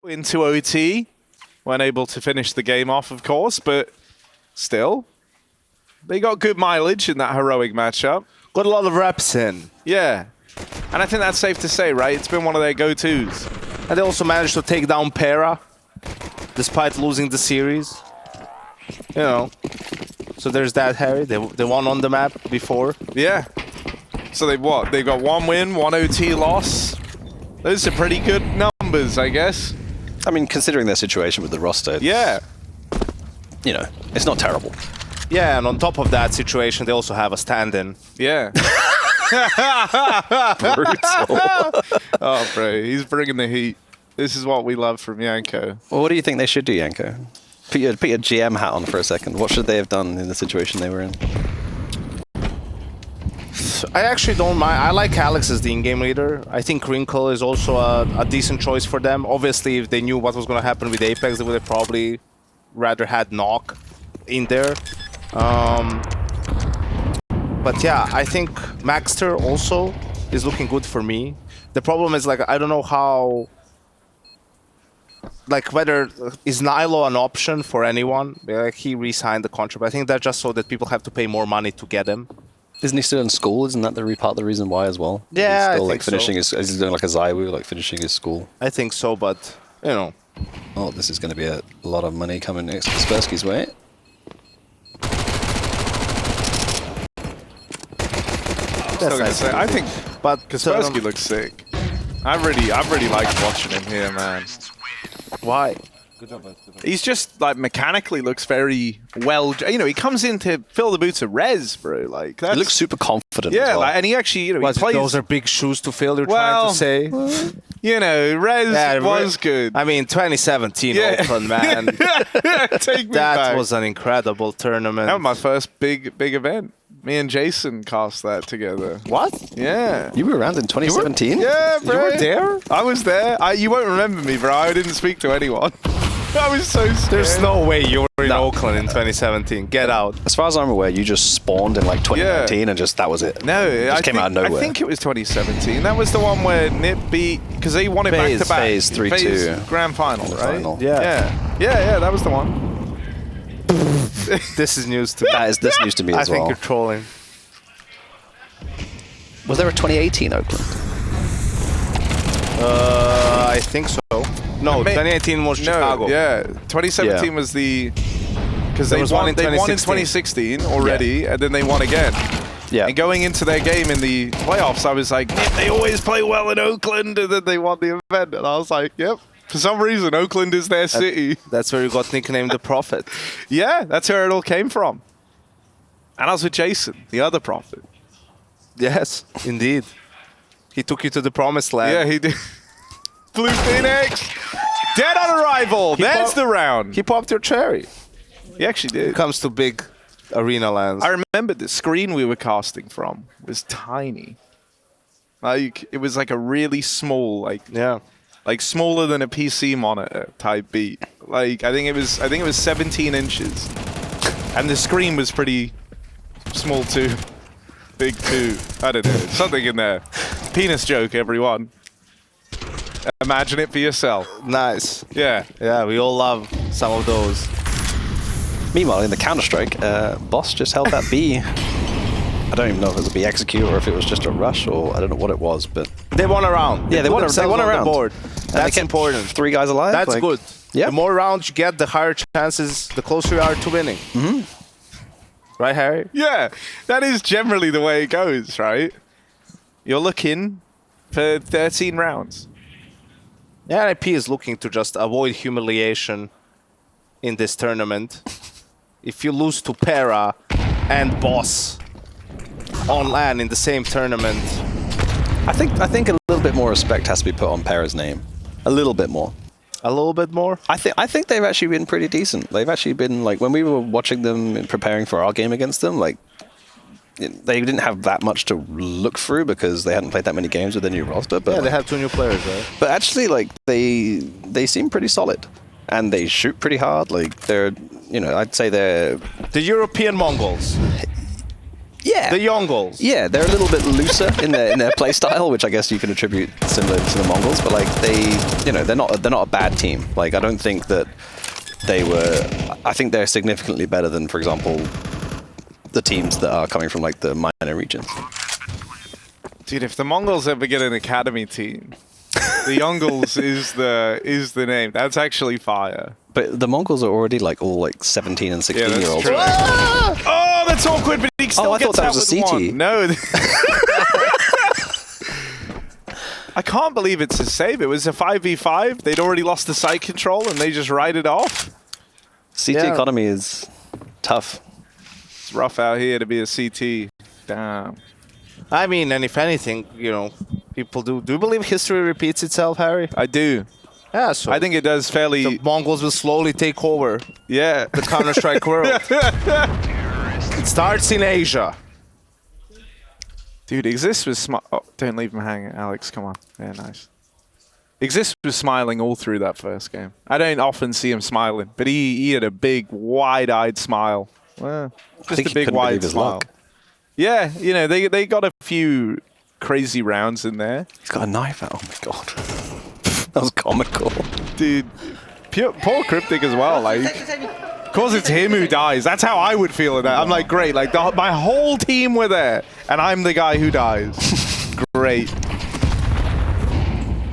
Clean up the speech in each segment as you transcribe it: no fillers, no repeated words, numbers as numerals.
into OT, weren't able to finish the game off, of course, but still, they got good mileage in that heroic matchup. Got a lot of reps in. Yeah, and I think that's safe to say, right? It's been one of their go-tos. And they also managed to take down Para, despite losing the series. You know, so there's that, Harry. They won on the map before. Yeah. So they've what? They've got 1 win, 1 OT loss. Those are pretty good numbers, I guess. I mean, considering their situation with the roster, Yeah. you know, it's not terrible. Yeah, and on top of that situation, they also have a stand-in. Yeah. Brutal. Oh, bro, he's bringing the heat. This is what we love from Yanko. Well, what do you think they should do, Yanko? Put your GM hat on for a second. What should they have done in the situation they were in? I actually don't mind. I like Alex as the in-game leader. I think Wrinkle is also a decent choice for them. Obviously, if they knew what was going to happen with Apex, they would have probably rather had Knock in there. But yeah, I think Maxster also is looking good for me. The problem is, like, I don't know how... Like, whether is Nilo an option for anyone? Like, he re-signed the contract. I think that's just so that people have to pay more money to get him. Isn't he still in school? Isn't that part of the reason why as well? Yeah, he's still I like think finishing his. Is he doing like a Zaiwu, like finishing his school? I think so, but you know. Oh, this is going to be a lot of money coming next Kaspersky's way. Still gonna say, I think But Kaspersky looks sick. I really liked watching him here, man. why? Good job, both. Good job. He's just like mechanically looks very well. You know, he comes in to fill the boots of Rez, bro. Like that's, He looks super confident. yeah, as well. like, and he actually, you know, What, he plays. those are big shoes to fill, you're Well, trying to say? You know, Rez Yeah, was good. I mean, 2017 Yeah. Oakland, man. Take me That back. was an incredible tournament. That was my first big event. Me and Jason cast that together. What? Yeah. You were around in 2017? Yeah, bro. You were there? I was there. You won't remember me, bro. I didn't speak to anyone. I was so scared. There's no way you were in No. Oakland in 2017. Get out. As far as I'm aware, you just spawned in like 2019 and just that was it. No, Just came out of nowhere. I think it was 2017. That was the one where NiP beat, because they won it back to back. FaZe 3-2. Grand final, right? Final. Yeah, that was the one. This is news to me. That's news to me I as think well. you're trolling. Was there a 2018 Oakland? I think so. No, 2018 was Chicago. No, yeah. 2017 was the... Because There they was won one in in 2016. 2016 already, and then they won again. Yeah. And going into their game in the playoffs, I was like, NiP, they always play well in Oakland, and then they won the event. And I was like, yep. For some reason, Oakland is their city. That's where you got nicknamed the Prophet. Yeah, that's where it all came from. And I was with Jason, the other prophet. Yes, indeed. He took you to the promised land. Yeah, he did. Blue Phoenix, dead on arrival. There's the round. He popped your cherry. He actually did. Comes to big arena lands. I remember the screen we were casting from was tiny. Like it was like a really small, like smaller than a PC monitor type beat. Like I think it was 17 inches, and the screen was pretty small too, big too. I don't know, something in there. Penis joke, everyone. Imagine it for yourself. Nice. Yeah. Yeah, we all love some of those. Meanwhile, in the Counter-Strike, Boss just held that B. I don't even know if it was a B execute or if it was just a rush or I don't know what it was, but... They won a round. Yeah, they put won a themselves on round. the board. And they That's kept important. 3 guys alive. That's like, good. Yeah. The more rounds you get, the higher chances, the closer you are to winning. Mm-hmm. Right, Harry? Yeah, that is generally the way it goes, right? You're looking for 13 rounds. Yeah, NiP is looking to just avoid humiliation in this tournament. If you lose to Para and Boss on LAN in the same tournament... I think a little bit more respect has to be put on Para's name. A little bit more. A little bit more? I think they've actually been pretty decent. They've actually been, like, when we were watching them and preparing for our game against them, like, they didn't have that much to look through because they hadn't played that many games with their new roster. But Yeah, they like, have 2 new players, right? But actually, like, they seem pretty solid. And they shoot pretty hard. Like, they're, you know, I'd say they're... The European Mongols. Yeah. The Yongols. Yeah, they're a little bit looser in their play style, which I guess you can attribute similar to the Mongols. But like they're not a bad team. Like I don't think that they were. I think they're significantly better than, for example, the teams that are coming from like the minor regions. Dude, if the Mongols ever get an academy team, the Yongols is the name. That's actually fire. But the Mongols are already like all like 17 and 16-year-olds. Oh, that's awkward, but he still I gets thought that out was a with CT. one. No. I can't believe it's a save. It was a 5v5. They'd already lost the site control, and they just ride it off. CT economy is tough. It's rough out here to be a CT. Damn. I mean, and if anything, you know, people do. Do you believe history repeats itself, Harry? I do. Yeah, so I think it does fairly. the Mongols will slowly take over Yeah. the Counter-Strike world. It starts in Asia. Dude, Exist was oh, don't leave him hanging, Alex. Come on. Yeah, nice. Exist was smiling all through that first game. I don't often see him smiling, but he had a big, wide-eyed smile. Well, just a big, wide smile. Yeah, you know, they got a few crazy rounds in there. He's got a knife out. Oh my god. That was comical. Dude, poor Cryptic as well. Like, of course it's him who dies. That's how I would feel in that. I'm like, great. Like, my whole team were there, and I'm the guy who dies. Great.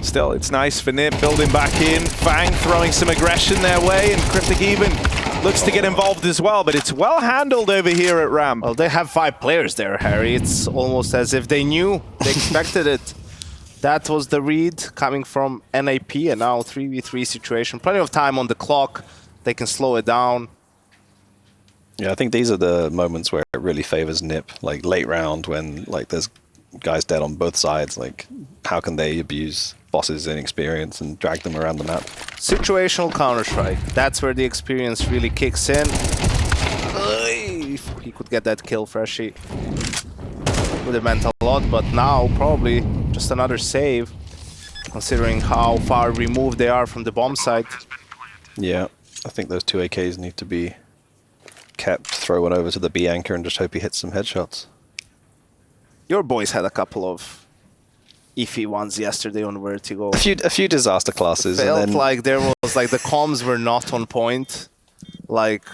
Still, it's nice for NiP building back in. FaNg throwing some aggression their way, and Cryptic even looks to get involved as well, but it's well handled over here at Ramp. Well, they have 5 players there, Harry. It's almost as if they knew, they expected it. That was the read coming from NiP, and now 3v3 situation. Plenty of time on the clock. They can slow it down. Yeah, I think these are the moments where it really favors NiP. Like late round when like there's guys dead on both sides. Like how can they abuse Boss's inexperience and drag them around the map? Situational Counter-Strike. That's where the experience really kicks in. If he could get that kill, Freshie would have meant a lot, but now probably just another save, considering how far removed they are from the bomb site. Yeah, I think those 2 AKs need to be kept, throw one over to the B anchor and just hope he hits some headshots. Your boys had a couple of iffy ones yesterday on Vertigo. A few disaster classes. Felt and then like there was like the comms were not on point. Like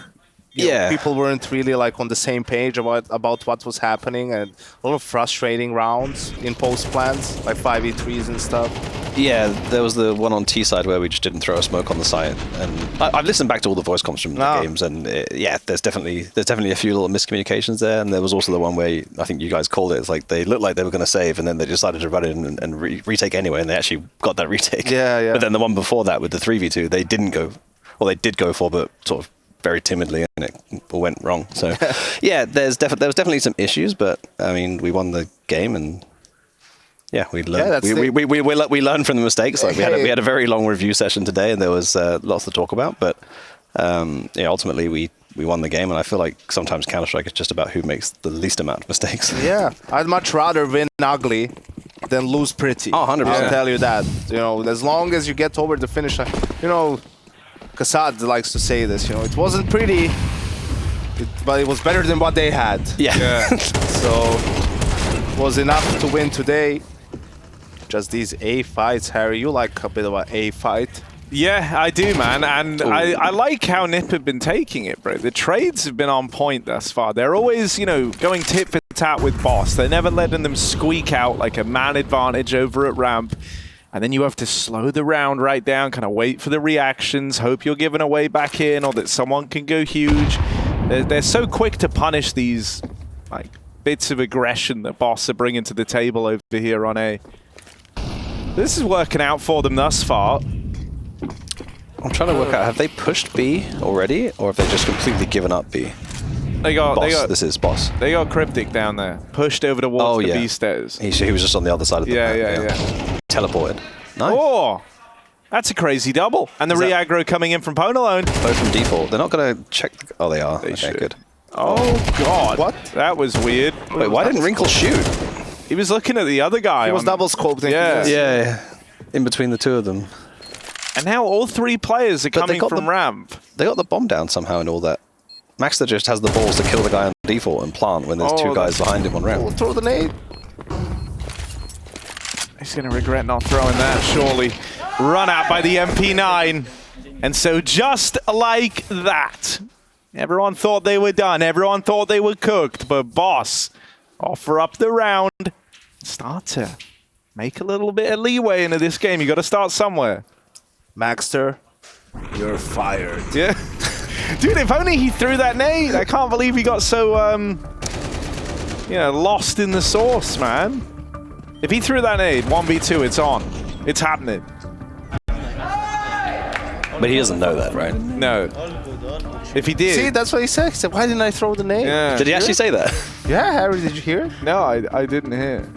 you know, people weren't really like on the same page about what was happening, and a lot of frustrating rounds in post plans, like 5v3s and stuff. Yeah, there was the one on T side where we just didn't throw a smoke on the site, and I've listened back to all the voice comms from the games, and yeah, there's definitely a few little miscommunications there, and there was also the one where I think you guys called it. It's like they looked like they were going to save, and then they decided to run it and retake anyway, and they actually got that retake. Yeah. But then the one before that with the 3v2, they didn't go, well, they did go for, but sort of very timidly, and it all went wrong. So yeah, there was definitely some issues, but I mean, we won the game, and yeah, we learned. We learned from the mistakes. Like we had a very long review session today, and there was lots to talk about. But yeah, ultimately we won the game, and I feel like sometimes Counter-Strike is just about who makes the least amount of mistakes. Yeah, I'd much rather win ugly than lose pretty. Oh, 100%. I'll tell you that. You know, as long as you get over the finish line, you know, Kassad likes to say this. You know, it wasn't pretty, but it was better than what they had. Yeah. So it was enough to win today. Just these A fights, Harry. You like a bit of an A fight. Yeah, I do, man. And I like how NiP have been taking it, bro. The trades have been on point thus far. They're always, you know, going tit for tat with Boss. They're never letting them squeak out like a man advantage over at ramp. And then you have to slow the round right down, kind of wait for the reactions, hope you're giving away back in or that someone can go huge. They're so quick to punish these like bits of aggression that Boss are bringing to the table over here on A. This is working out for them thus far. I'm trying to work out, have they pushed B already, or have they just completely given up B? This is Boss. They got Cryptic down there, pushed over towards the B stairs. He was just on the other side of the map. Yeah. Teleported. Nice. Oh, that's a crazy double. And the re-aggro coming in from Ponalone. Both from default. They're not going to check. Oh, they are. They okay, should. Good. Oh, God. What? That was weird. Wait, why didn't Wrinkle shoot? He was looking at the other guy. He was double scoped. Yeah. In between the two of them. And now all 3 players are coming from ramp. They got the bomb down somehow and all that. maxster just has the balls to kill the guy on default and plant when there's two guys behind him on ramp. Throw the nade. He's going to regret not throwing that, surely. Run out by the MP9. And so just like that, everyone thought they were done. Everyone thought they were cooked. But Boss offer up the round. Start to make a little bit of leeway into this game. You got to start somewhere. Maxster, you're fired. Yeah. Dude, if only he threw that nade. I can't believe he got so, lost in the sauce, man. If he threw that nade, 1v2, it's on. It's happening. But he doesn't know that, right? No. If he did... See, that's what he said. He said, why didn't I throw the nade? Yeah. Did he actually say that? Yeah, Harry, did you hear it? No, I didn't hear.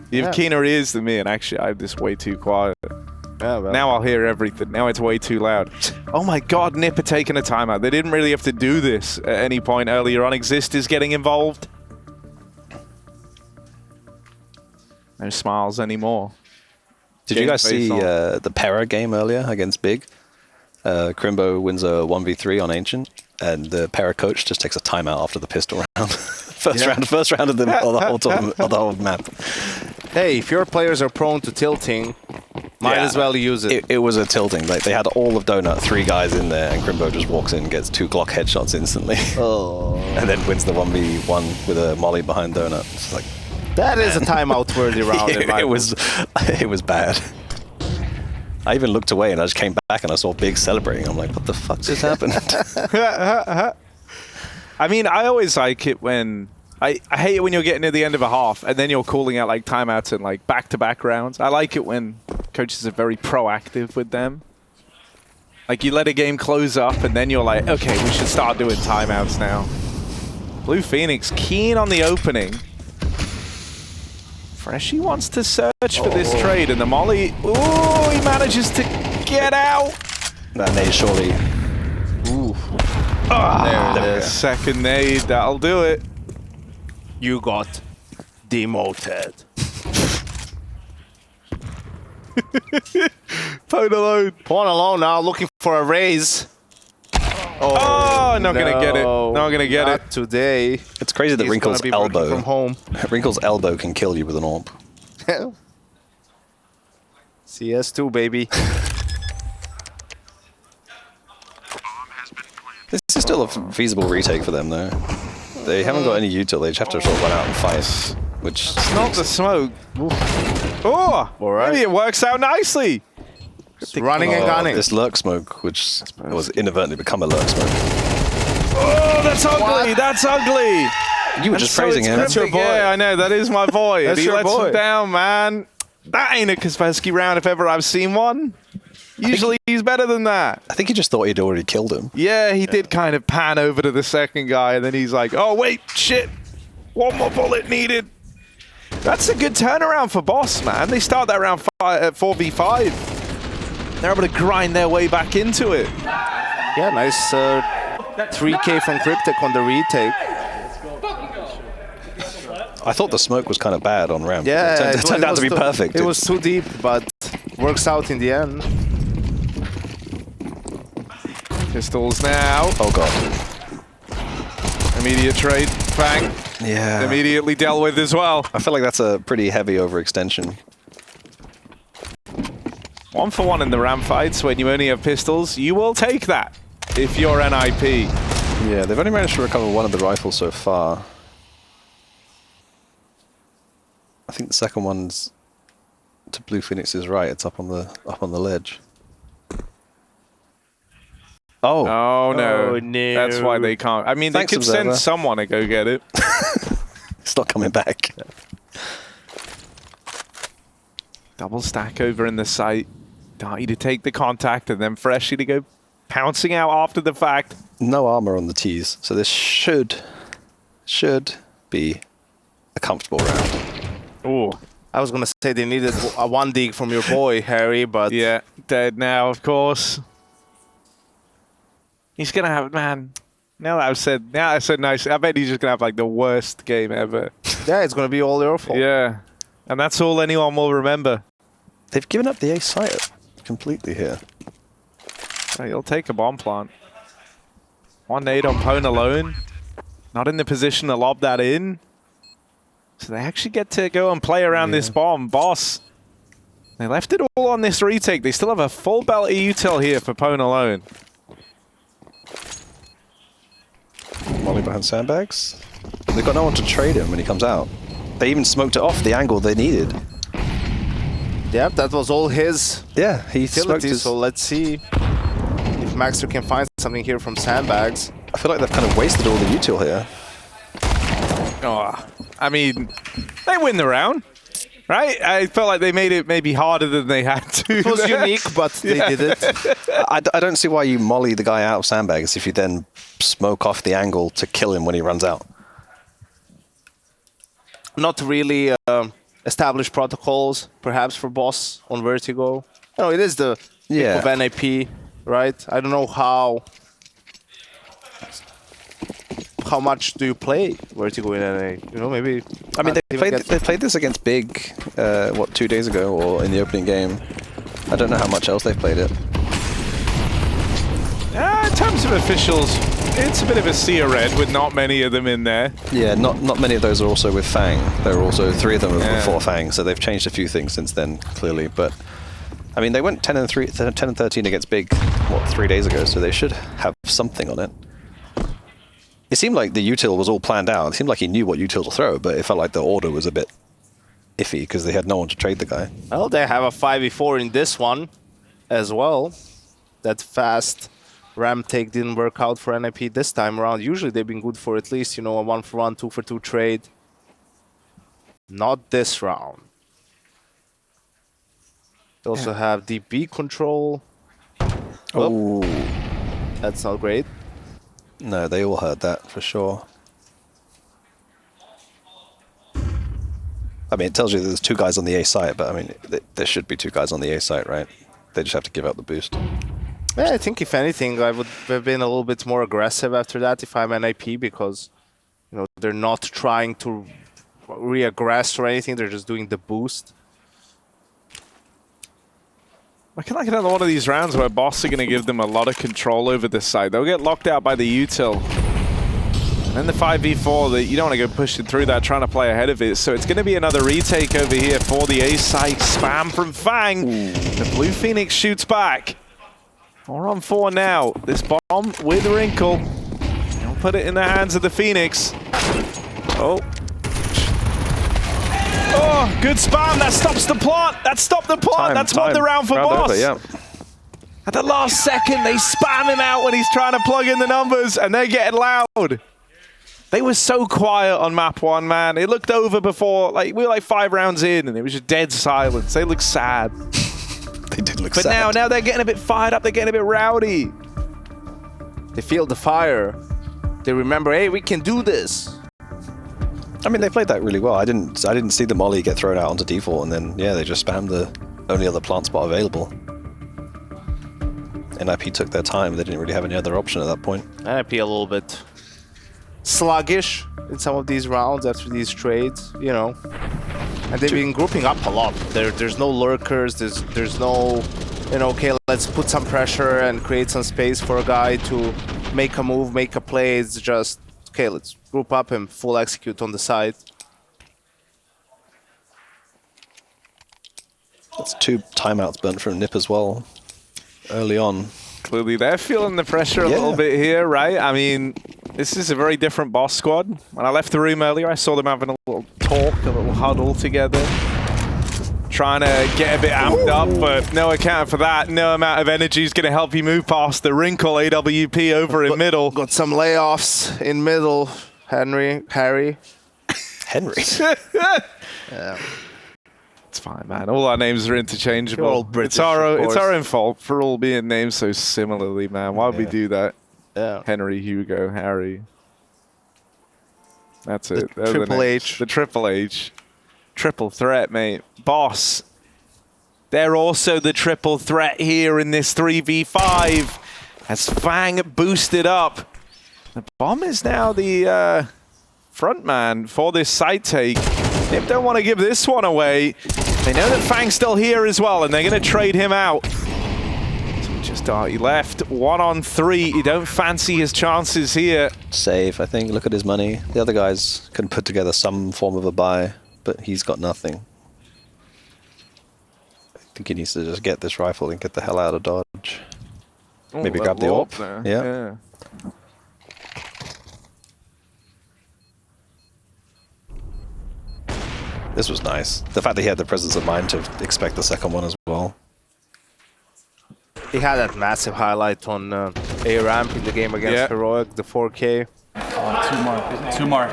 You have keener ears than me, and actually I have this way too quiet. Yeah, well. Now I'll hear everything. Now it's way too loud. Oh my god, NiP are taking a timeout. They didn't really have to do this at any point earlier on. Exist is getting involved. No smiles anymore. Did you guys see the Para game earlier against Big? Crimbo wins a 1v3 on Ancient, and the Para coach just takes a timeout after the pistol round. first round of the whole map. Hey, if your players are prone to tilting, might as well use it. It was a tilting. Like they had all of Donut, 3 guys in there, and Crimbo just walks in and gets 2 Glock headshots instantly. Oh. And then wins the 1v1 with a molly behind Donut. It's like, that is a timeout-worthy round. it was bad. I even looked away and I just came back and I saw Big celebrating. I'm like, what the fuck just happened? I mean, I always like it when... I hate it when you're getting to the end of a half and then you're calling out like timeouts and like back-to-back rounds. I like it when coaches are very proactive with them. Like you let a game close up and then you're like, okay, we should start doing timeouts now. Blue Phoenix keen on the opening. Freshie wants to search for this trade, and the molly. Ooh, he manages to get out. That nade surely. Ooh. There it is. Second nade, that'll do it. You got demoted. Pawn alone. Pawn alone now, looking for a raise. Oh, not gonna get it. Not gonna get it today. It's crazy that Wrinkle's elbow from home. Wrinkle's elbow can kill you with an orb. CS2, baby. This is still a feasible retake for them, though. They haven't got any util. They just have to sort of run out and fight, which it's not the smoke. Oh, all right. Maybe it works out nicely. Running and gunning. This lurk smoke, which was inadvertently become a lurk smoke. Oh, that's ugly. What? That's ugly. You were just praising him. That's your boy. Yeah, I know. That is my boy. That's he your lets boy. him down, man. That ain't a Kaspersky round if ever I've seen one. Usually he's better than that. I think he just thought he'd already killed him. Yeah, he did kind of pan over to the second guy, and then he's like, oh, wait, shit. One more bullet needed. That's a good turnaround for Boss, man. They start that round at 4v5. They're able to grind their way back into it. Yeah, nice 3K from Cryptic on the retake. I thought the smoke was kind of bad on ramp. Yeah, it turned out to be perfect. It was too deep, but works out in the end. Pistols now. Oh, God. Immediate trade. FaNg. Yeah. Immediately dealt with as well. I feel like that's a pretty heavy overextension. 1-for-1 in the ramp fights when you only have pistols. You will take that if you're NiP. Yeah, they've only managed to recover one of the rifles so far. I think the second one's to Blue Phoenix's right. It's up on the ledge. Oh. Oh no. Oh, no. That's why they can't. I mean, Thanks, they could Observer. send someone to go get it. It's not coming back. Double stack over in the site. Darty to take the contact and then Freshie to go pouncing out after the fact. No armor on the T's, so this should be a comfortable round. Oh, I was gonna say they needed a 1 dig from your boy Harry, but yeah, dead now, of course. He's gonna have, man. Now I said nice. I bet he's just gonna have like the worst game ever. yeah, it's gonna be all your fault. Yeah, and that's all anyone will remember. They've given up the A site completely here. Right, he'll take a bomb plant. One nade on Pwn alone. Not in the position to lob that in. So they actually get to go and play around this bomb. Boss, they left it all on this retake. They still have a full belt of util here for Pwn alone. Molly behind sandbags. They've got no one to trade him when he comes out. They even smoked it off the angle they needed. Yep, that was all his He smoked utility, his... so let's see if maxster can find something here from sandbags. I feel like they've kind of wasted all the util here. Oh, I mean, they win the round, right? I felt like they made it maybe harder than they had to. It was unique, but they did it. I don't see why you molly the guy out of sandbags if you then smoke off the angle to kill him when he runs out. Not really established protocols, perhaps, for boss on Vertigo. No, it is the pick of NiP, right? I don't know how much do you play Vertigo in NA? You know, maybe. I mean, they played this against Big, 2 days ago, or in the opening game. I don't know how much else they've played it. In terms of officials, it's a bit of a sea of red with not many of them in there. Yeah, not many of those are also with FaNg. There are also 3 of them before FaNg, so they've changed a few things since then, clearly. But I mean, they went 10 and 13 against Big, 3 days ago, so they should have something on it. It seemed like the util was all planned out. It seemed like he knew what util to throw, but it felt like the order was a bit iffy because they had no one to trade the guy. Well, they have a 5v4 in this one as well. That fast ram take didn't work out for NiP this time around. Usually they've been good for at least, you know, a 1-for-1, 2-for-2 trade. Not this round. They also have deep B control. Oh, That's not great. no, they all heard that for sure. I mean, it tells you that there's 2 guys on the A site, but I mean, there should be 2 guys on the A site, right? They just have to give out the boost. Yeah, I think if anything, I would have been a little bit more aggressive after that if I'm NiP, because, you know, they're not trying to re-aggress or anything. They're just doing the boost. I can like another one of these rounds where Boss are going to give them a lot of control over this side. They'll get locked out by the util. And then the 5v4, that you don't want to go pushing through that, trying to play ahead of it. So it's going to be another retake over here for the A site. Spam from FaNg. The Blue Phoenix shoots back. 4-on-4 now. This bomb with Wrinkle. They'll put it in the hands of the Phoenix. Oh. Oh, good spam. That stops the plant. That stopped the plant. That's won the round for Boss. Over, yeah. At the last second, they spam him out when he's trying to plug in the numbers, and they're getting loud. They were so quiet on map 1, man. It looked over before, like, we were like 5 rounds in, and it was just dead silence. They looked sad. They did look sad. But now they're getting a bit fired up. They're getting a bit rowdy. They feel the fire. They remember, hey, we can do this. I mean, they played that really well. I didn't see the molly get thrown out onto default, and then they just spammed the only other plant spot available. NiP took their time. They didn't really have any other option at that point. NiP a little bit sluggish in some of these rounds after these trades, you know. And they've been grouping up a lot. There's no lurkers. There's no, you know, okay, let's put some pressure and create some space for a guy to make a move, make a play. It's just, okay, let's group up and full execute on the side. That's 2 timeouts burnt from NiP as well, early on. Clearly, they're feeling the pressure a little bit here, right? I mean, this is a very different Boss squad. When I left the room earlier, I saw them having a little talk, a little huddle together. Trying to get a bit amped up, but no account for that. No amount of energy is going to help you move past the Wrinkle AWP over in middle. Got some layoffs in middle, Harry. Henry? Yeah. It's fine, man. All our names are interchangeable. British, it's our own fault for all being named so similarly, man. Why would we do that? Yeah. Henry, Hugo, Harry. That's it. The Triple H. The Triple H. Triple threat, mate. Boss. They're also the triple threat here in this 3v5 as FaNg boosted up. The bomb is now the front man for this side take. NiP don't want to give this one away. They know that FaNg's still here as well, and they're going to trade him out. So just darty left. 1 on 3. You don't fancy his chances here. Save, I think. Look at his money. The other guys can put together some form of a buy, but he's got nothing. I think he needs to just get this rifle and get the hell out of Dodge. Ooh, maybe grab the AWP. there. Yeah. This was nice. The fact that he had the presence of mind to expect the second one as well. He had that massive highlight on A ramp in the game against Heroic, the 4K. Two more.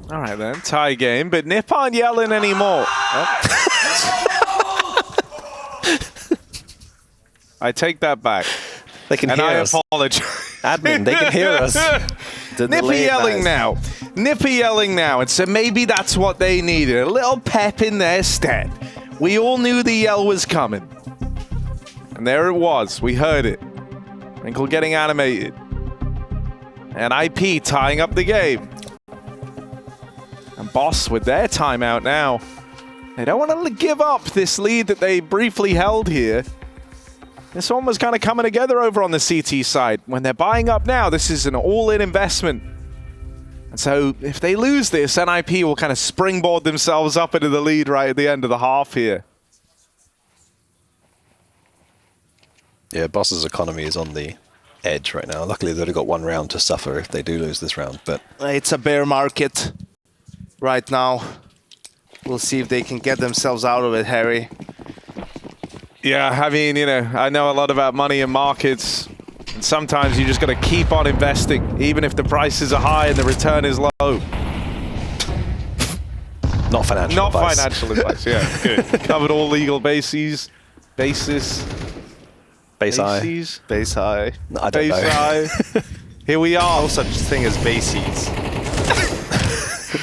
All right then, tie game, but NiP aren't yelling anymore. I take that back. They can and hear I us. apologize. Admin, they can hear us. NiP yelling now. NiP yelling now. And so maybe that's what they needed. A little pep in their step. We all knew the yell was coming. And there it was. We heard it. Wrinkle getting animated. And NiP tying up the game. And Boss with their timeout now. They don't want to give up this lead that they briefly held here. This one was kind of coming together over on the CT side. When they're buying up now, this is an all-in investment. And so if they lose this, NiP will kind of springboard themselves up into the lead right at the end of the half here. Yeah, Boss's economy is on the edge right now. Luckily, they've got 1 round to suffer if they do lose this round. But it's a bear market right now. We'll see if they can get themselves out of it, Harry. Yeah, I mean, you know, I know a lot about money and markets. And sometimes you just got to keep on investing, even if the prices are high and the return is low. not financial Not advice. financial advice, yeah. Good. Covered all legal bases. Basis. Base high. Bases. Base high. No, I don't Base know. high. Here we are. No such thing as bases.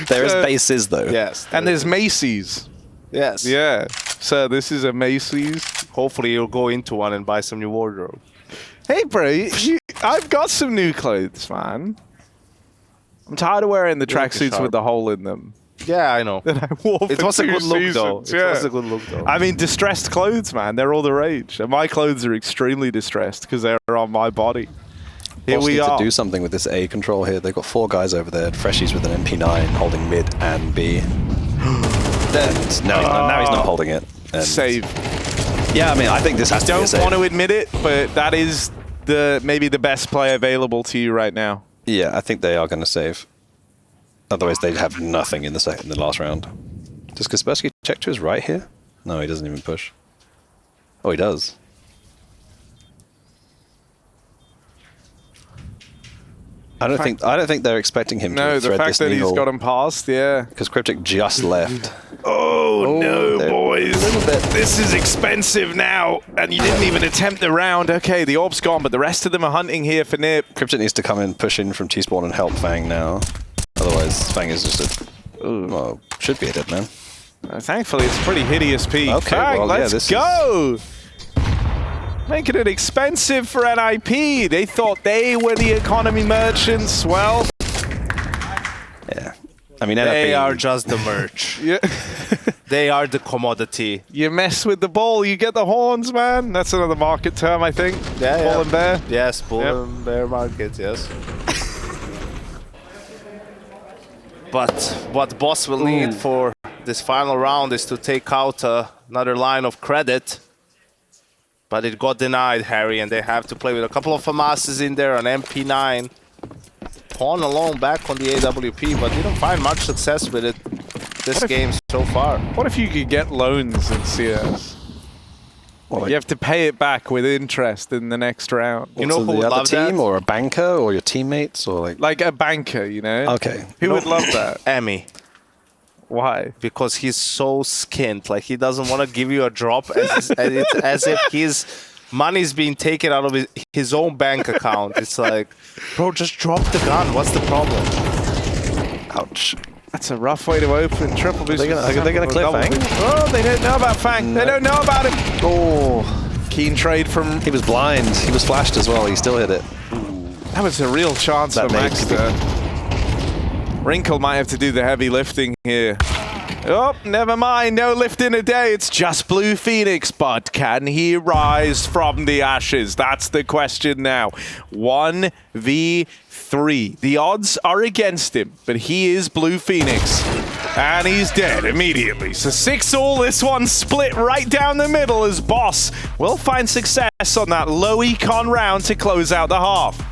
There is bases, though. Yes. And there's Macy's. Yes. Yeah. So this is a Macy's. Hopefully you'll go into one and buy some new wardrobe. Hey, bro, I've got some new clothes, man. I'm tired of wearing the tracksuits with the hole in them. Yeah, I know. That I wore for It was a 2 good look, though. seasons. It was a good look, though. I mean, distressed clothes, man. They're all the rage. And my clothes are extremely distressed because they're on my body. Here Boss we need are. to do something with this A control here. They've got 4 guys over there. Freshies with an MP9 holding mid and B. And now he's not holding it. And Save. yeah, I mean, I think this has to be a Don't save. want to admit it, but that is maybe the best play available to you right now. Yeah, I think they are going to save. Otherwise, they'd have nothing in the last round. Does Kaspersky check to his right here? No, he doesn't even push. Oh, he does. I don't think they're expecting him No, to the thread fact this that he's needle got him past, yeah. because Cryptic just left. Oh no, they're boys. a little bit. This is expensive now, and you didn't even attempt the round. Okay, the orb's gone, but the rest of them are hunting here for NiP. Cryptic needs to come in, push in from T-spawn and help FaNg now. Otherwise, FaNg is just well, should be a dead man. Thankfully, it's a pretty hideous peak. Okay, FaNg, well, yeah, let's this go! Making it expensive for NiP. They thought they were the economy merchants. Well, Yeah. I mean, They NiP are just the merch. yeah. They are the commodity. You mess with the ball, you get the horns, man. That's another market term, I think. Yeah, Bull and bear. Yes, bull and bear market, yes. But what Boss will need for this final round is to take out another line of credit. But it got denied, Harry, and they have to play with a couple of FAMASs in there, an MP9. Pawn alone back on the AWP, but didn't find much success with it this game so far. What if you could get loans in CS? Well, You have to pay it back with interest in the next round. You know to who the would other love team that? or a banker or your teammates or like Like a banker, you know? okay. Who would love that? Emmy, Why? because he's so skint. Like, he doesn't want to give you a drop as if his money's being taken out of his own bank account. It's like, bro, just drop the gun. What's the problem? Ouch. That's a rough way to open triple boost. Are they gonna clear Double FaNg? boost. Oh, they don't know about FaNg. They don't know about him. Oh, Keen trade from... he was blind. He was flashed as well. He still hit it. That was a real chance That for makes maxster. Wrinkle might have to do the heavy lifting here. Oh, never mind. No lift in a day. It's just Blue Phoenix. But can he rise from the ashes? That's the question now. 1v3. The odds are against him, but he is Blue Phoenix. And he's dead immediately. So 6-all. This one split right down the middle as Boss will find success on that low econ round to close out the half.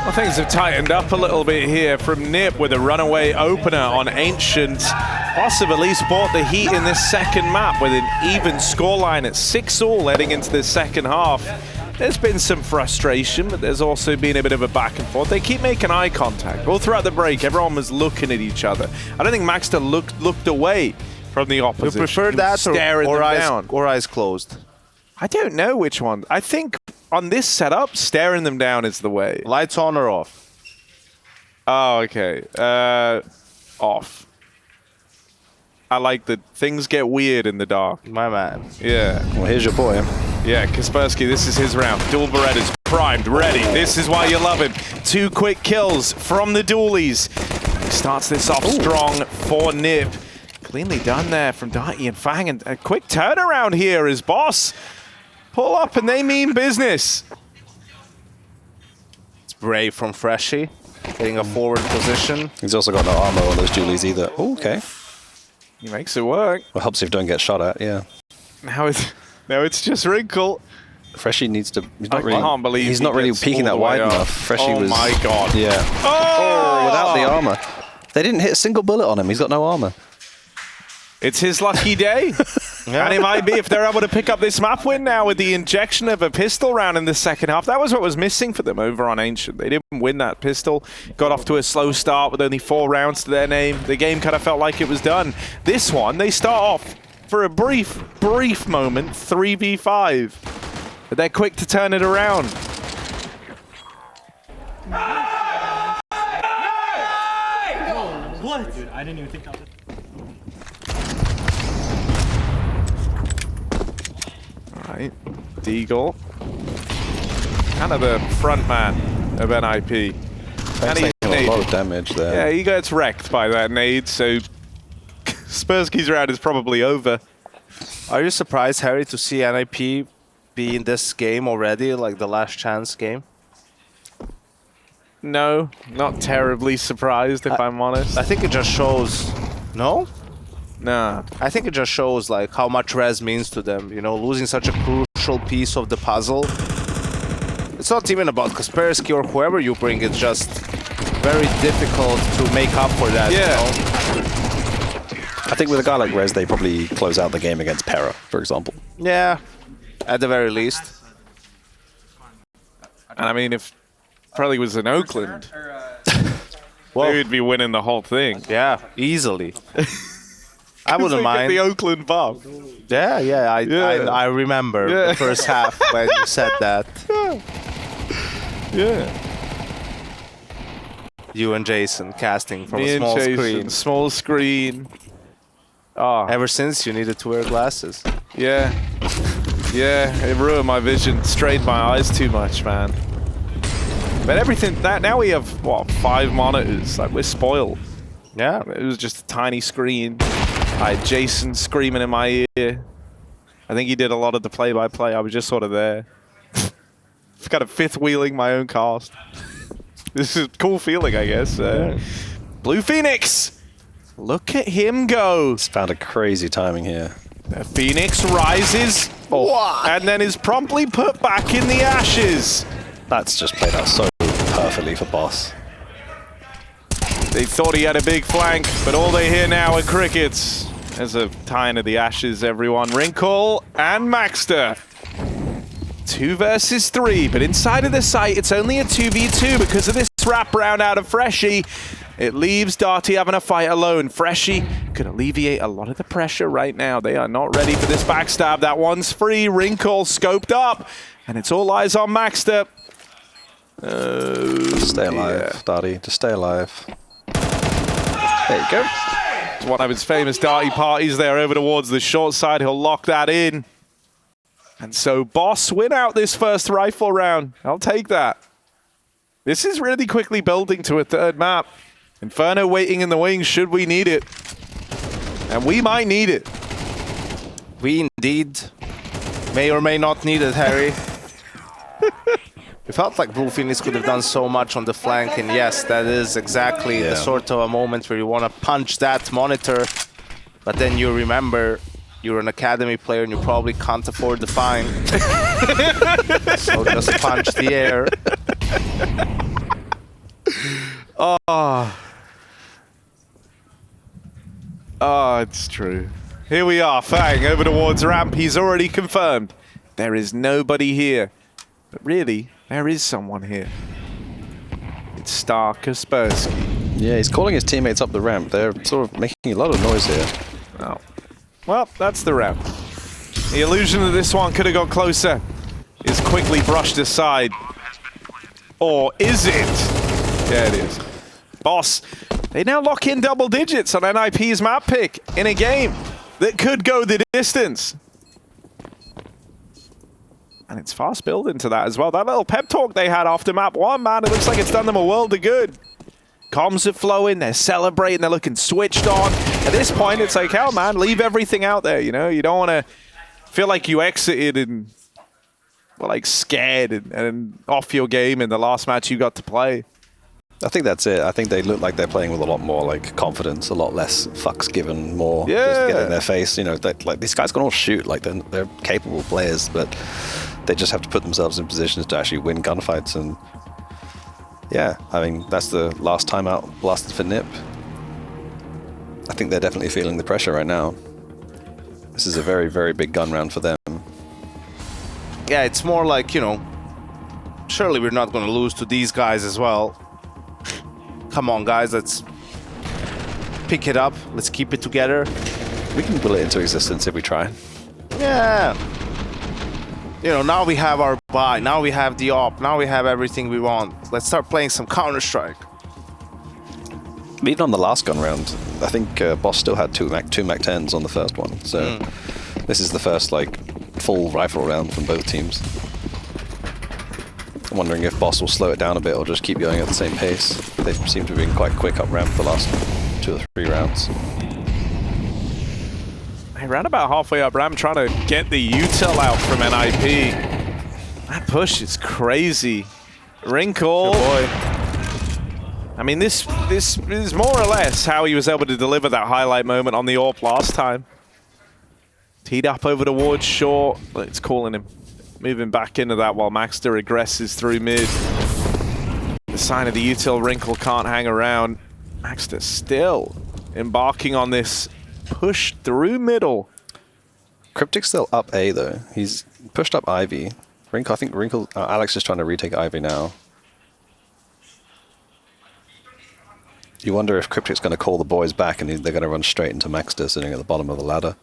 Well, things have tightened up a little bit here from NiP with a runaway opener on Ancient. Boss have at least bought the heat in this second map with an even scoreline at 6-all heading into the second half. There's been some frustration, but there's also been a bit of a back and forth. They keep making eye contact. All throughout the break, everyone was looking at each other. I don't think maxster looked away from the opposition. You prefer that or eyes closed? I don't know which one. I think on this setup, staring them down is the way. Lights on or off? Oh, okay. Off. I like that things get weird in the dark. My man. Yeah. Well, here's your boy. Yeah, Kaspersky, this is his round. Dual Berettas primed, ready. This is why you love him. 2 quick kills from the dualies. He starts this off strong for NiP. Cleanly done there from Darty and FaNg. And a quick turnaround here as Boss pull up and they mean business. It's brave from Freshie. Getting a forward position. He's also got no armor on those dualies either. Ooh, okay. He makes it work. Well, helps if don't get shot at, yeah. Now it's just Wrinkle. Freshie needs to... He's not I really, can't believe he's he not really gets peeking all that the way wide up. enough. Freshie Oh was... my god. Yeah. Oh! Without the armor. They didn't hit a single bullet on him. He's got no armor. It's his lucky day. And it might be if they're able to pick up this map win now with the injection of a pistol round in the second half. That was what was missing for them over on Ancient. They didn't win that pistol. Got off to a slow start with only 4 rounds to their name. The game kind of felt like it was done. This one, they start off for a brief moment, 3v5. But they're quick to turn it around. What? Dude, I didn't even think that was... Right, Deagle, kind of the front man of NiP. And he's taking a lot of damage there. Yeah, he gets wrecked by that nade, so Spursky's round is probably over. Are you surprised, Harry, to see NiP be in this game already, like the last chance game? No, not terribly surprised, if I'm honest. I think it just shows... No? Nah. I think it just shows like how much res means to them. You know, losing such a crucial piece of the puzzle. It's not even about Kaspersky or whoever you bring. It's just very difficult to make up for that. Yeah. You know? I think with a guy like Rez, they probably close out the game against Para, for example. Yeah, at the very least. And I mean, if probably was in Oakland, Well, they would be winning the whole thing. yeah, easily. I wouldn't They get mind. the Oakland buff. Yeah, I remember the first half when you said that. Yeah. You and Jason casting from Me a and small Jason, screen. small screen. Oh, Ever since you needed to wear glasses. yeah. Yeah, it ruined my vision. Strained my eyes too much, man. But everything, now we have, what, 5 monitors. Like, we're spoiled. Yeah. It was just a tiny screen. I had Jason screaming in my ear. I think he did a lot of the play-by-play. I was just sort of there. Kind of fifth-wheeling my own cast. This is a cool feeling, I guess. Blue Phoenix! Look at him go. He's found a crazy timing here. The Phoenix rises. And then is promptly put back in the ashes. That's just played out so perfectly for Boss. They thought he had a big flank, but all they hear now are crickets. There's a tie into the ashes, everyone. Wrinkle and maxster. 2 versus 3, but inside of the site, it's only a 2v2 because of this wraparound out of Freshie. It leaves Darty having a fight alone. Freshie could alleviate a lot of the pressure right now. They are not ready for this backstab. That one's free. Wrinkle scoped up, and it's all eyes on maxster. Just stay alive, Darty. Just stay alive. There you go. It's one of his famous Darty parties there over towards the short side. He'll lock that in. And so Boss win out this first rifle round. I'll take that. This is really quickly building to a 3rd map. Inferno waiting in the wings should we need it. And we might need it. We indeed may or may not need it, Harry. It felt like Blue Phoenix could have done so much on the flank, and yes, that is exactly the sort of a moment where you want to punch that monitor, but then you remember you're an academy player and you probably can't afford the fine. So just punch the air. Oh, it's true. Here we are, FaNg over towards ramp. He's already confirmed. There is nobody here. But really, there is someone here. It's Star Kaspersky. Yeah, he's calling his teammates up the ramp. They're sort of making a lot of noise here. Oh. Well, that's the ramp. The illusion that this one could have got closer is quickly brushed aside. Or is it? Yeah, it is. Boss, they now lock in double digits on NiP's map pick in a game that could go the distance. And it's fast building to that as well. That little pep talk they had after map 1, man, it looks like it's done them a world of good. Comms are flowing, they're celebrating, they're looking switched on. At this point, it's like, hell, man, leave everything out there, you know? You don't want to feel like you exited and were, like, scared and off your game in the last match you got to play. I think that's it. I think they look like they're playing with a lot more like confidence, a lot less fucks given, more just get in their face. You know, like these guys can all shoot, like they're capable players, but they just have to put themselves in positions to actually win gunfights. And yeah, I mean that's the last timeout blasted for NiP. I think they're definitely feeling the pressure right now. This is a very, very big gun round for them. Yeah, it's more like, you know, surely we're not going to lose to these guys as well. Come on, guys, let's pick it up. Let's keep it together. We can will it into existence if we try. Yeah. You know, now we have our buy. Now we have the op. Now we have everything we want. Let's start playing some Counter-Strike. Even on the last gun round, I think Boss still had two Mac 10s on the first one. So this is the first like full rifle round from both teams. I'm wondering if Boss will slow it down a bit or just keep going at the same pace. They seem to have been quite quick up ramp the last 2 or 3 rounds. They ran about halfway up ramp trying to get the util out from NiP. That push is crazy. Wrinkle. Good boy. I mean, this is more or less how he was able to deliver that highlight moment on the AWP last time. Teed up over towards short. It's calling him. Moving back into that while maxster aggresses through mid. The sign of the util Wrinkle can't hang around. Maxster still embarking on this push through middle. Cryptic's still up A though. He's pushed up Ivy. Wrinkle, I think Wrinkle, Alex is trying to retake Ivy now. You wonder if Cryptic's going to call the boys back and they're going to run straight into maxster sitting at the bottom of the ladder.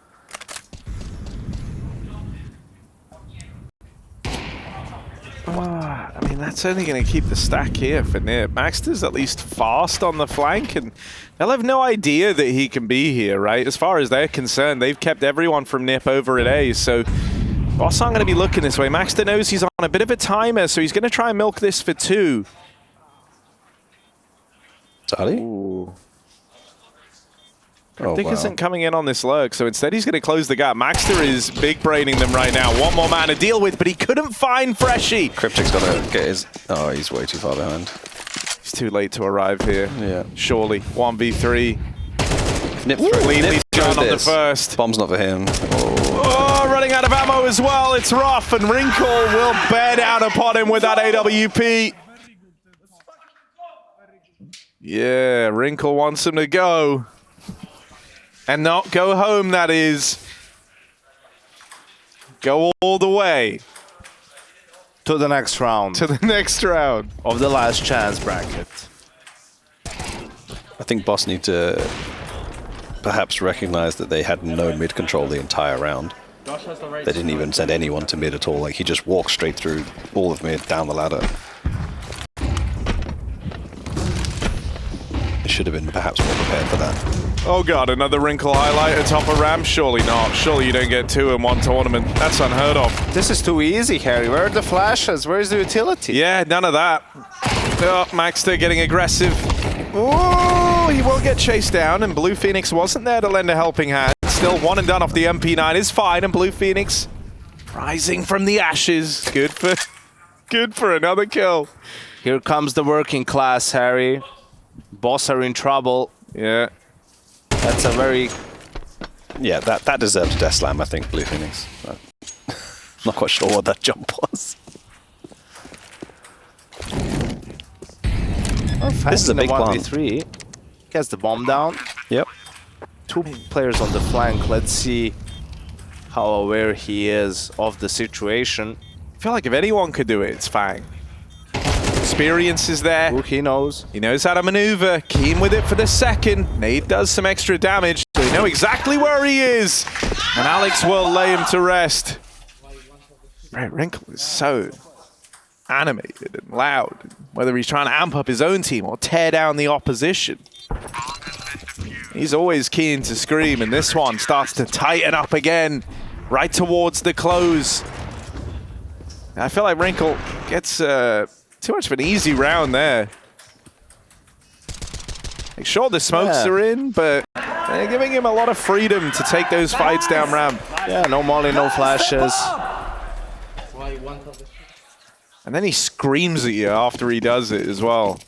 I mean, that's only going to keep the stack here for NiP. Maxster's at least fast on the flank, and they'll have no idea that he can be here, right? As far as they're concerned, they've kept everyone from NiP over at A, so Boss aren't going to be looking this way. Maxster knows he's on a bit of a timer, so he's going to try and milk this for 2. Ooh. Cryptic isn't coming in on this lurk, so instead he's going to close the gap. Maxster is big braining them right now. One more man to deal with, but he couldn't find Freshie. Cryptic's got to get his... Oh, he's way too far behind. He's too late to arrive here. Yeah. Surely. 1v3. NiP through on the first. Bomb's not for him. Oh, running out of ammo as well. It's rough, and Wrinkle will bear down upon him with that AWP. Yeah, Wrinkle wants him to go. And not go home, that is. Go all the way. To the next round. To the next round. Of the last chance bracket. I think Boss need to perhaps recognize that they had no mid control the entire round. They didn't even send anyone to mid at all. Like, he just walked straight through all of mid down the ladder. Should have been perhaps more prepared for that. Oh god, another Wrinkle highlight atop a ramp? Surely not. Surely you don't get 2 in one tournament. That's unheard of. This is too easy, Harry. Where are the flashes? Where's the utility? Yeah, none of that. Oh, Maxster getting aggressive. Oh, he won't get chased down, and Blue Phoenix wasn't there to lend a helping hand. Still 1 and done off the MP9 is fine, and Blue Phoenix rising from the ashes. Good for another kill. Here comes the working class, Harry. Boss are in trouble. Yeah. That's a very... Yeah, that deserved a death slam, I think, Blue Phoenix. I'm not quite sure what that jump was. This is a big plant. 1v3. Gets the bomb down. Yep. 2 players on the flank. Let's see how aware he is of the situation. I feel like if anyone could do it, it's FaNg. Experience is there. Ooh, he knows. He knows how to maneuver. Keen with it for the second. Nade does some extra damage, so they know exactly where he is. And Alex will lay him to rest. Right, Wrinkle is so animated and loud, whether he's trying to amp up his own team or tear down the opposition. He's always keen to scream, and this one starts to tighten up again, right towards the close. I feel like Wrinkle gets too much of an easy round there. Like, sure, the smokes are in, but they're giving him a lot of freedom to take those fights down ramp. Yeah, no molly, no flashes. And then he screams at you after he does it as well.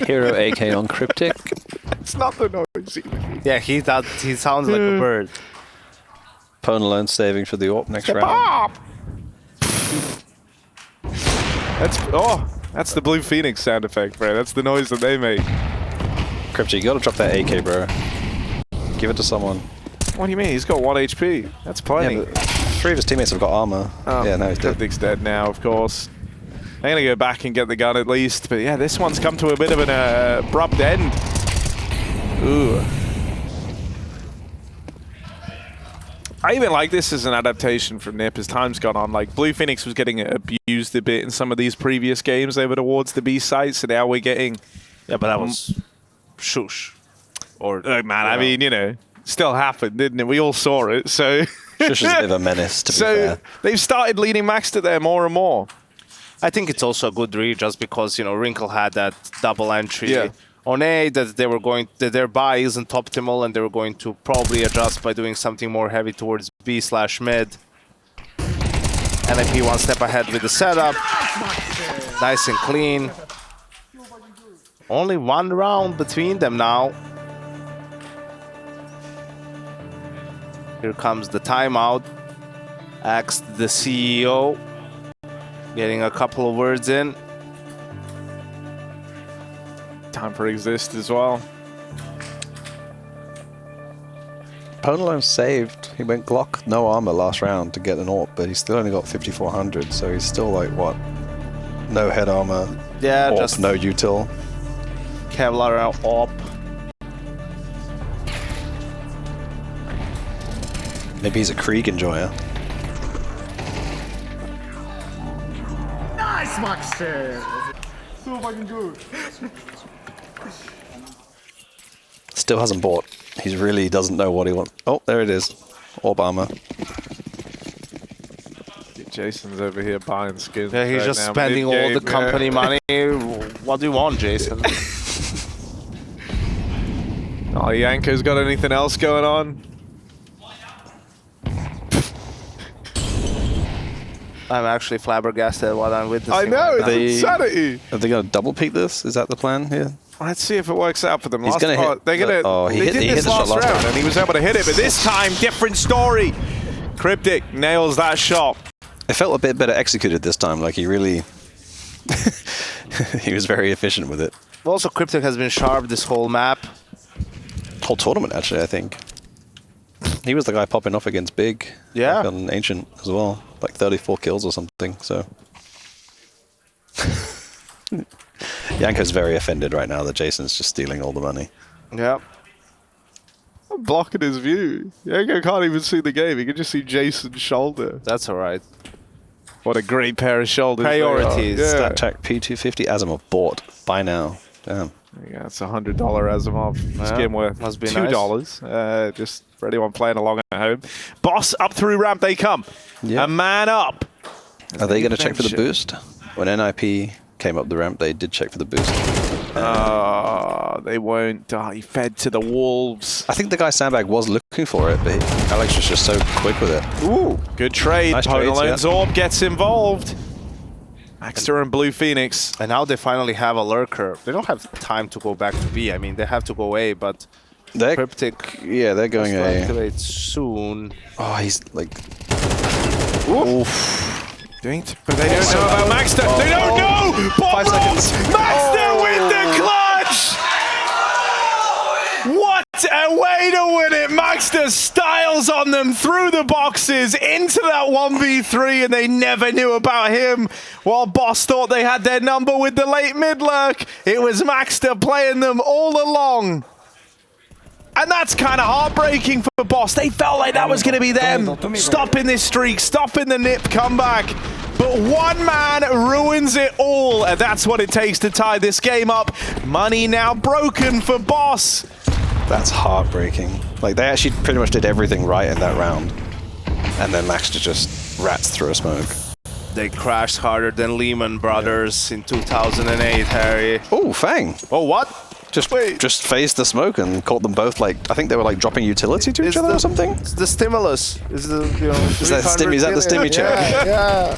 Hero AK on Cryptic. It's not the noise either. Yeah, he sounds like a bird. Pwn alone saving for the AWP next round. That's the Blue Phoenix sound effect, bro. That's the noise that they make. Cryptic, you gotta drop that AK, bro. Give it to someone. What do you mean? He's got 1 HP. That's plenty. Yeah, but 3 of his teammates have got armor. Oh, yeah, no, he's dead. Cryptic's dead now, of course. I'm going to go back and get the gun at least. But yeah, this one's come to a bit of an abrupt end. Ooh. I even like this as an adaptation from NiP as time's gone on. Like, Blue Phoenix was getting abused a bit in some of these previous games over towards the B site, so now we're getting... Yeah, but that was... shush. Or, man, I mean, you know, still happened, didn't it? We all saw it, so... Shush is a bit of a menace, to be fair. They've started leading maxster there more and more. I think it's also a good read just because, you know, Wrinkle had that double entry. Yeah. On A, that their buy isn't optimal and they were going to probably adjust by doing something more heavy towards B/mid. NiP one step ahead with the setup. Nice and clean. Only 1 round between them now. Here comes the timeout. Asked the CEO. Getting a couple of words in. Time for Exist as well. Pwn alone saved. He went Glock, no armor last round to get an AWP, but he's still only got 5400, so he's still like, what? No head armor. Yeah, AWP, just no util. Kevlar AWP. Maybe he's a Krieg enjoyer. Nice, maxster! So fucking good. Still hasn't bought. He really doesn't know what he wants. Oh, there it is. AWP armor. Jason's over here buying skins. Yeah, he's right just now. spending all the Mid-game, company money. What do you want, Jason? Oh, Yanko's got anything else going on? I'm actually flabbergasted what I'm witnessing. I know, right it's now. insanity. Are they going to double peek this? Is that the plan here? Let's see if it works out for them. He's gonna hit They're gonna. oh, he they hit- did he this hit the shot last last round, round. and he was able to hit it. But this time, different story. Cryptic nails that shot. It felt a bit better executed this time. Like he really... he was very efficient with it. Also, Cryptic has been sharp this whole map. Whole tournament, actually, I think. He was the guy popping off against Big. Yeah. Like on Ancient as well. Like 34 kills or something, so... Yanko's very offended right now that Jason's just stealing all the money. Yeah. I'm blocking his view. Yanko can't even see the game. He can just see Jason's shoulder. That's all right. What a great pair of shoulders. they are. Priorities. Yeah. Stat Track P250 Asimov bought. Buy now. Damn. Yeah, it's a $100 Asimov Yeah, skin worth must be $2. Just for anyone playing along at home. Boss up through ramp they come. Yeah. A man up. Are they going to check for the Adventure. boost? When NiP came up the ramp, they did check for the boost. They won't. He fed to the wolves. I think the guy Sandbag was looking for it, but Alex was just so quick with it. Ooh, good trade. Nice trades, Ponalone's yeah. Orb gets involved. maxster and Blue Phoenix. And now they finally have a lurker. They don't have time to go back to B. I mean, they have to go A, but They're, Cryptic yeah, they're going has to A. activate soon. Oh, he's like... Oof. But they don't know about maxster. They don't know! 5 seconds. maxster with the clutch! What a way to win it! maxster styles on them through the boxes into that 1v3, and they never knew about him. While Boss thought they had their number with the late mid lurk, it was maxster playing them all along. And that's kind of heartbreaking for Boss. They felt like that was going to be them stopping this streak, stopping the NiP comeback. But one man ruins it all, and that's what it takes to tie this game up. Money now broken for Boss. That's heartbreaking. Like, they actually pretty much did everything right in that round. And then maxster just rats through a smoke. They crashed harder than Lehman Brothers in 2008, Harry. Oh, FaNg! Oh, what? Just phased the smoke and caught them both, like, I think they were like dropping utility to each other or something? It's the stimulus. Is the, you know, Is that the stimmy check? Yeah.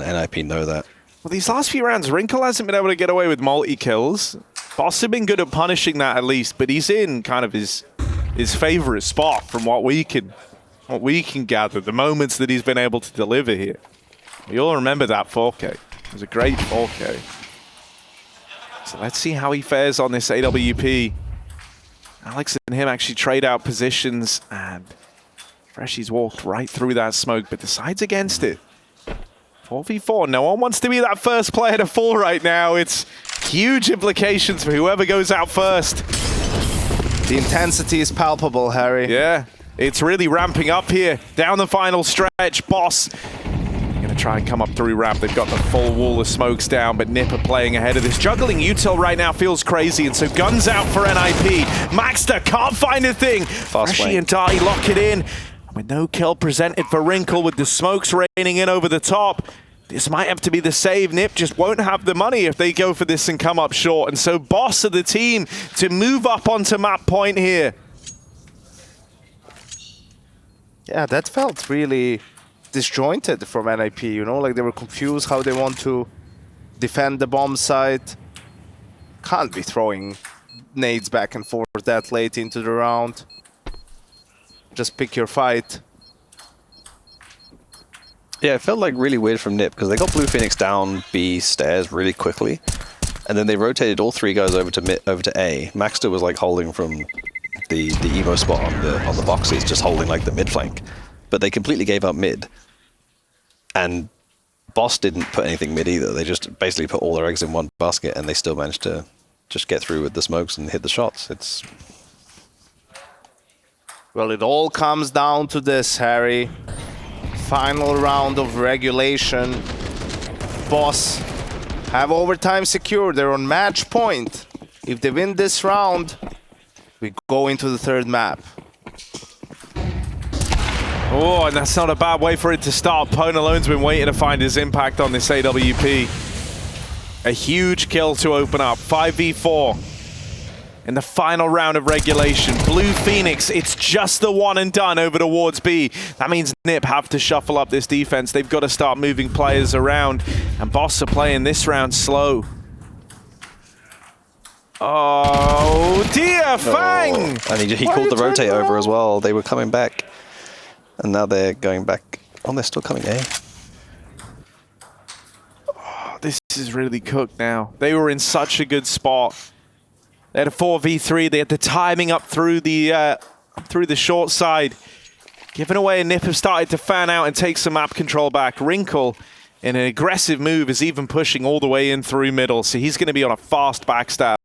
and NiP know that. Well, these last few rounds, Wrinkle hasn't been able to get away with multi-kills. Boss have been good at punishing that at least, but he's in kind of his favorite spot from what we can gather, the moments that he's been able to deliver here. We all remember that 4K. It was a great 4K. So let's see how he fares on this AWP. Alex and him actually trade out positions, and Freshy's walked right through that smoke, but decides against it. 4v4, no one wants to be that first player to fall right now. It's huge implications for whoever goes out first. The intensity is palpable, Harry. Yeah, it's really ramping up here. Down the final stretch, Boss going to try and come up through ramp. They've got the full wall of smokes down, but NiP are playing ahead of this. Juggling util right now feels crazy, and so guns out for NiP. maxster can't find a thing. Freshy and Darty lock it in. With no kill presented for Wrinkle, with the smokes raining in over the top. This might have to be the save. NiP just won't have the money if they go for this and come up short. And so Boss of the team to move up onto map point here. Yeah, that felt really disjointed from NiP, you know, like they were confused how they want to defend the bomb site. Can't be throwing nades back and forth that late into the round. Just pick your fight. Yeah, it felt like really weird from NiP because they got Blue Phoenix down B stairs really quickly, and then they rotated all three guys over to A. maxster was like holding from the Evo spot on the boxes, just holding like the mid flank, but they completely gave up mid. And Boss didn't put anything mid either. They just basically put all their eggs in one basket, and they still managed to just get through with the smokes and hit the shots. It's Well, it all comes down to this, Harry. Final round of regulation. Boss have overtime secured. They're on match point. If they win this round, we go into the third map. Oh, and that's not a bad way for it to start. Pwn Alone's been waiting to find his impact on this AWP. A huge kill to open up. 5v4. In the final round of regulation. Blue Phoenix, it's just the one and done over towards B. That means NiP have to shuffle up this defense. They've got to start moving players around. And Boss are playing this round slow. Oh dear, FaNg! Oh. And he called the rotate over as well. They were coming back. And now they're going back. Oh, they're still coming A. Oh, this is really cooked now. They were in such a good spot. They had a 4v3. They had the timing up through the short side. Giving away, and NiP have started to fan out and take some map control back. Wrinkle, in an aggressive move, is even pushing all the way in through middle. So he's going to be on a fast backstab.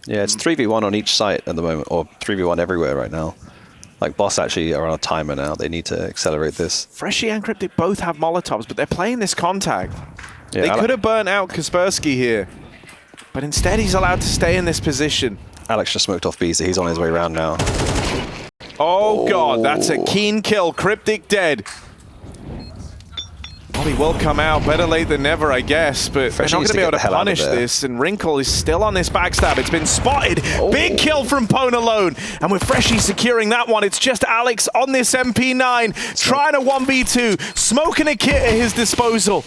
Yeah, it's 3v1 on each site at the moment, or 3v1 everywhere right now. Like Boss actually are on a timer now. They need to accelerate this. Freshy and Cryptic both have Molotovs, but they're playing this contact. Yeah, they could have burnt out Kaspersky here. But instead, he's allowed to stay in this position. Alex just smoked off B, so he's on his way around now. Oh, God, that's a keen kill. Cryptic dead. Well, he will come out. Better late than never, I guess. But they're not going to be able to punish this. And Wrinkle is still on this backstab. It's been spotted. Oh. Big kill from Pwn Alone. And with Freshy securing that one, it's just Alex on this MP9. Trying a 1v2. Smoke and a kit at his disposal.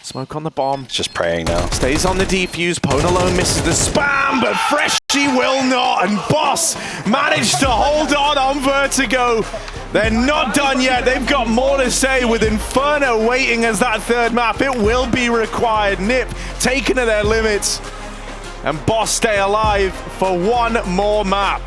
Smoke on the bomb. It's just praying now. Stays on the defuse. Pwn Alone misses the spam, but Freshy will not. And Boss managed to hold on Vertigo. They're not done yet. They've got more to say with Inferno waiting as that third map. It will be required. NiP taken to their limits. And Boss stay alive for one more map.